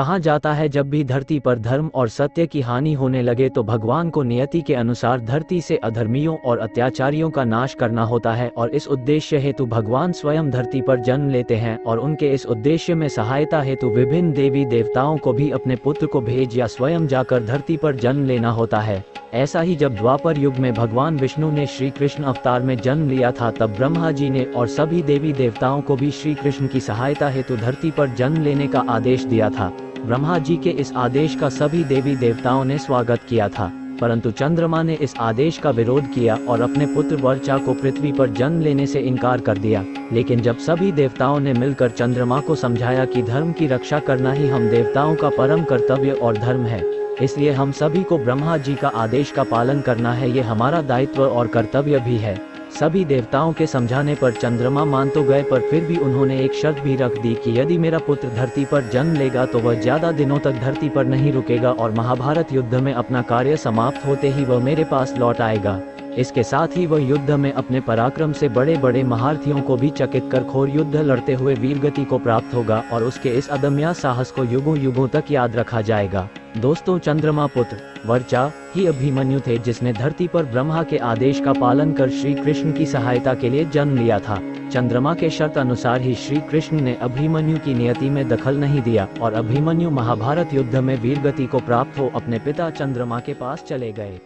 कहा जाता है जब भी धरती पर धर्म और सत्य की हानि होने लगे तो भगवान को नियति के अनुसार धरती से अधर्मियों और अत्याचारियों का नाश करना होता है, और इस उद्देश्य हेतु भगवान स्वयं धरती पर जन्म लेते हैं और उनके इस उद्देश्य में सहायता हेतु विभिन्न देवी देवताओं को भी अपने पुत्र को भेज या स्वयं जाकर धरती पर जन्म लेना होता है। ऐसा ही जब द्वापर युग में भगवान विष्णु ने श्री कृष्ण अवतार में जन्म लिया था, तब ब्रह्मा जी ने और सभी देवी देवताओं को भी श्री कृष्ण की सहायता हेतु धरती पर जन्म लेने का आदेश दिया था। ब्रह्मा जी के इस आदेश का सभी देवी देवताओं ने स्वागत किया था, परंतु चंद्रमा ने इस आदेश का विरोध किया और अपने पुत्र वर्चा को पृथ्वी पर जन्म लेने से इनकार कर दिया। लेकिन जब सभी देवताओं ने मिलकर चंद्रमा को समझाया कि धर्म की रक्षा करना ही हम देवताओं का परम कर्तव्य और धर्म है, इसलिए हम सभी को ब्रह्मा जी का आदेश का पालन करना है, ये हमारा दायित्व और कर्तव्य भी है। सभी देवताओं के समझाने पर चंद्रमा मान तो गए, पर फिर भी उन्होंने एक शर्त भी रख दी कि यदि मेरा पुत्र धरती पर जन्म लेगा तो वह ज्यादा दिनों तक धरती पर नहीं रुकेगा और महाभारत युद्ध में अपना कार्य समाप्त होते ही वह मेरे पास लौट आएगा। इसके साथ ही वह युद्ध में अपने पराक्रम से बड़े बड़े महारथियों को भी चकित कर घोर युद्ध लड़ते हुए वीरगति को प्राप्त होगा और उसके इस अदम्य साहस को युगों युगों तक याद रखा जाएगा। दोस्तों, चंद्रमा पुत्र वर्चा ही अभिमन्यु थे, जिसने धरती पर ब्रह्मा के आदेश का पालन कर श्री कृष्ण की सहायता के लिए जन्म लिया था। चंद्रमा के शर्त अनुसार ही श्री कृष्ण ने अभिमन्यु की नियति में दखल नहीं दिया और अभिमन्यु महाभारत युद्ध में वीरगति को प्राप्त हो अपने पिता चंद्रमा के पास चले गए।